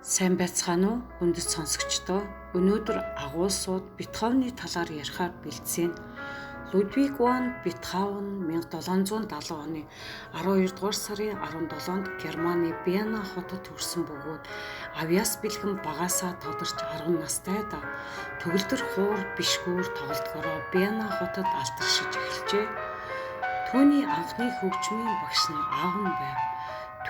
Сайн байцгаана уу хүндэт сонсогчдоо. Өнөөдөр агуулсууд Бетховны талаар ярихаар бэлдсэн. Людвиг van Бетховен 1770 оны 12 дугаар сарын 17-нд Германы Вена хотод төрсөн бөгөөд авьяас бэлхэн багаасаа тодорч 10 настайдаа төгөлдөр хуур бишгүүр тоглолтгороо Вена хотод алдаршиж эхэлжээ. Түүний анхны хөгжмийн багш нь аав нь байв.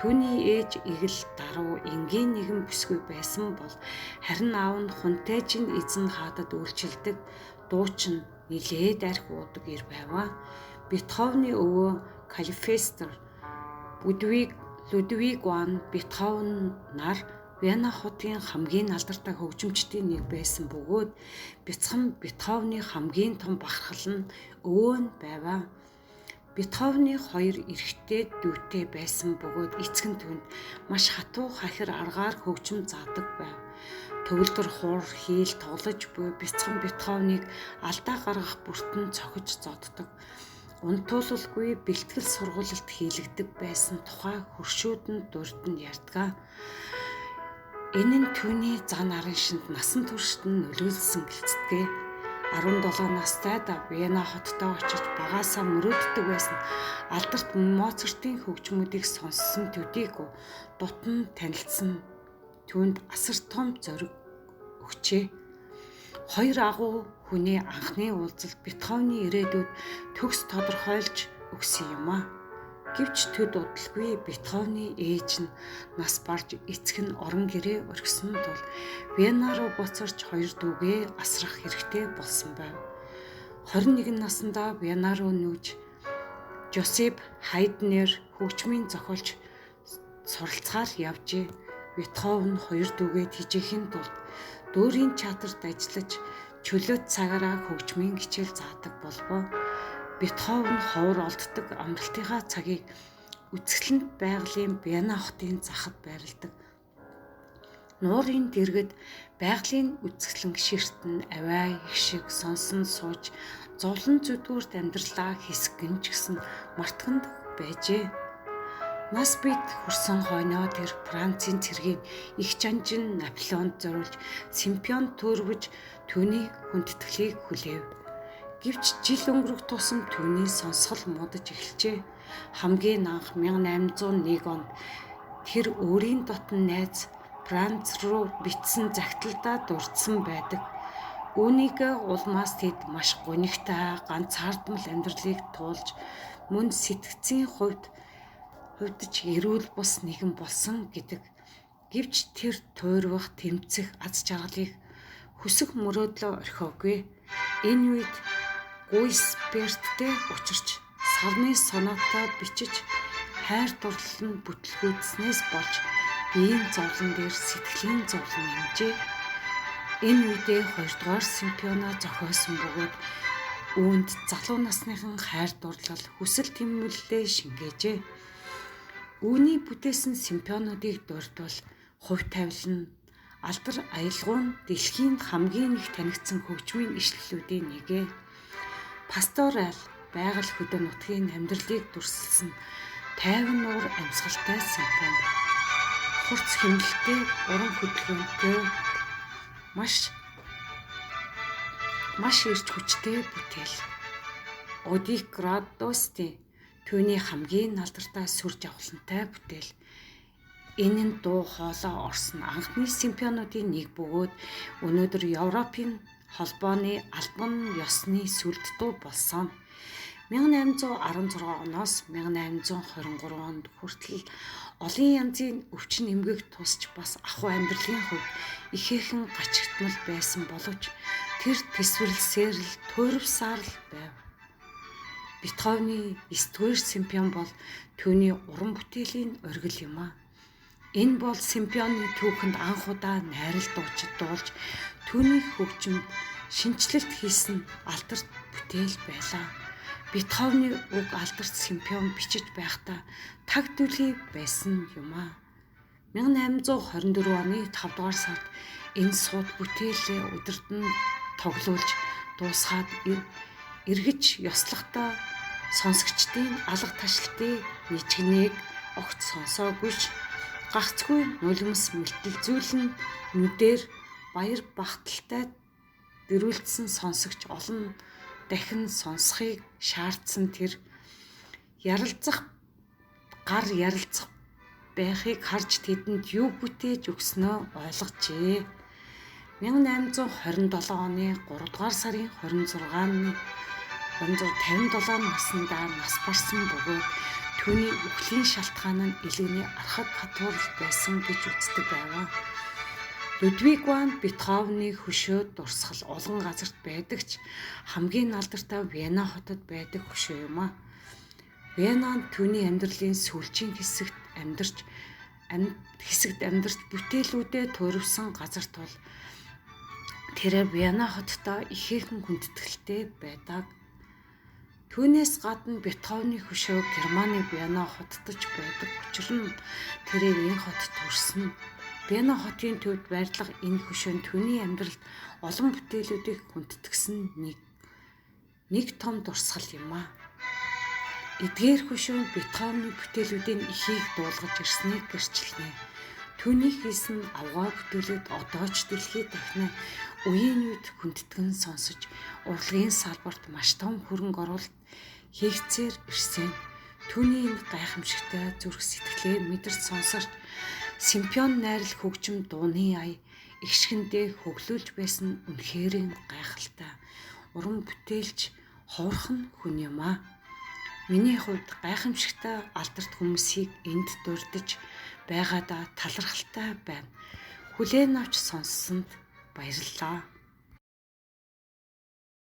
Түүний ээж игэл даруй энгийн нэгэн бүсгүй байсан бол харин аав нь хунтайжин эзэн хаадад үйлчилдэг дуучин нилээд арх уудаг ир байваа. Бетховны өвөө Калифестер Людвиг van Бетховен нар Вена хотын хамгийн алдартай хөгжимчдийн нэг байсан бөгөөд бяцхан Бетховны хамгийн том бахархал нь өвөө нь байваа. Бетховны хоёр эрэгтэй дүүтэй байсан бөгөөд эцэг нь түүнд маш хатуу хахир аргаар хөгжим заадаг байв. Төгөлдөр хуур хийл тоглож буй бяцхан Бетховныг алдаа гаргах бүртэн цохиж зоддог. Унтуулалгүй бэлтгэл сургуульд хийлэгдэг байсан тухай хөршүүд нь дурд нь ярьдаг. Энэ нь түүний зан арын шинд насан туршид нь нөлөөлсөн гэлцдэг. 17 настайдаа Вена хоттой очиж багаасаа мөрөөддөг байсан алдарт Моцартын хөгжмүүдийг сонссон төдийгүй дутан танилцсан түүнд асар том зориг өгчээ. Хоёр агуу хүний анхны уулзалт Бетховны ирээдүйд төгс тодорхойлж өгсөн юм а. Гэвч төд удалгүй Бетховны ээж нь нас барж эцэг нь орон гэрээ орхисон тул Вена руу буцарч хоёр дүүгээ асрах хэрэгтэй болсон байв. 21 наснда Вена руу нүүж Жозеф Хайднер хөгжмийн зохиолч суралцахаар явжээ. Бетховен хоёр дүүгээ тэжээхийн тулд дүүрийн театрт ажиллаж чөлөөт цагаараа хөгжмийн хичээл заадаг болбоо. Бетховен ховор олддог амралтынхаа цагийг үцгэлэнд байгалийн Вена хотын захад байрладаг. Нуурын дэргэд байгалийн үцгэлэн гişэртэн аваа их шиг сонсон сууж зовлон зүдгүүрт амьдралаа хэсгэн ч гэсэн мартаханд байжээ. Нас бид хүрсэн хойноо тэр Францын цэргийн их жанжин Наполеонд зориулж симфон төрвөж түүний хүндэтгэлийг хүлээв. Гэвч жил өнгөрөх тусам түүний сонсгол муудаж эхэлжээ. Хамгийн анх 1801 онд тэр өөрийн дотн найз Франц руу бичсэн загталдаа дурдсан байдаг. Үүнийг улмаас тэд маш гонигтай ганцаардмал амьдралыг туулж мөн сэтгцийн хувьдж эрүүл бус нэгэн болсон гэдэг. Гэвч тэр туйрвах тэмцэх аз жаргалыг хүсэх мөрөөдлөө орхиогүй. Энэ үед Гуйсберттэй учирч сарны соната бичиж хайр дурлал нь бүтлгүүдснээс болж биеийн зовлон дээр сэтгэлийн зовлон нэмжээ. Энэ үедээ 2 дугаар симфониа зохиосон бөгөөд үүнд залуу насныхан хайр дурлал хүсэл тэмүүллээ шингээжээ. Үүний бүтээсэн симфониудыг дурдвал хувь тавилан алдар аялгуун дэлхийн хамгийн их танигдсан хөгжмийн ишлэлүүдийн нэгэ. Пасторал байгаль хөдөө нутгийн амьдралыг дүрсэлсэн тайван нуур амьсгалтай симфони. Хурц хэмнэлтэй уран хөдөлгөөнтэй маш ирж хүчтэй бүтээл. Одик Градостын түүний хамгийн алдартай сүр жавхлантай бүтээл. Энэ нь дуу хоолой орсон анхны симфониудын нэг бөгөөд өнөөдөр Европын холбооны албан ёсны сүлд дуу болсон. 1816 оноос 1823 онд хүртэл олон янзын өвчин эмгэг тусч бас ахуй амьдралын хувьд ихээхэн гачигтмал байсан боловч тэр тэсвэрлсээр л туйрвсаар л байв. Бетховны 9-р симфони бол түүний уран бүтээлийн оргил юм а. Энэ бол симфоны түүхэнд анх удаа найрал дуучид дуулж түүний хөгжимд шинжилэлт хийсэн алдарт бүтээл байлаа. Бетховны уг алдарт симфони бичиж байхдаа таг дүлий байсан юм а. 1824 оны 5 дугаар сард энэ сууд бүтээлээ удирдан тоглуулж дуусгаад эргэж ёслохдоо сонсогчдын алга ташлтын нийчгнийг огт сонсоогүйч Гагцгүй нулимс мэлтэлзүүлэн нүдээр баяр багталтай дэрүүлсэн сонсогч олон дахин сонсхийг шаардсан тэр ярилцах байхыг харж тэдэнд юу бүтээж өгснөө ойлгожээ. 1827 оны 3 дугаар сарын 26-ны 257 наснда нас барсан бөгөөд түүний үхлийн шалтгаан нь элэгний архаг хатуурал байсан гэж үздэг байв. Людвиг ван Бетховены хөшөө дурсгал олон газарт байдаг ч хамгийн алдартай Вена хотод байдаг хөшөө юм а. Венанд түүний амьдралын сүүлчийн хэсэгт амьдарч бүтээлүүдэд туурвсан газар тул тэрээр Вена хоттой ихээхэн хүндэтгэлтэй байдаг. Түүнээс гадна Бетховены хөшөө Германы Вена хотдож байдаг учир нь тэрээр энэ хотод төрсөн. Вена хотын төвд байрлах энэ хөшөө нь түүний амьдралд олон бүтээлүүдийг хүндэтгсэн нэг том дурсгал юм а. Эдгээр хөшөө Бетховены бүтээлүүдийн ихийг дуулгаж ирснийг гэрчилнэ. Түүний хийсэн авгаа бүтээлүүд одоо ч дэлхийд дахин үеийн үед хүндэтгэн сонсож урлагийн салбарт маш том хөрөнгө оруулалт хийгцээр ирсэн. Түүний энэ гайхамшигтай зүрх сэтгэлээ мэдэрч сонсорч симфон найрал хөгжим дууны ая эгшгэндээ хөглүүлж байсан үнэхээр гайхалтай. Уран бүтээлч ховорхон хүн юм а. Миний хувьд гайхамшигтай алдарт хүмүүсийг энд дурдж байгаадаа талархалтай байна. Хүлээн авч сонссонд баярлалаа.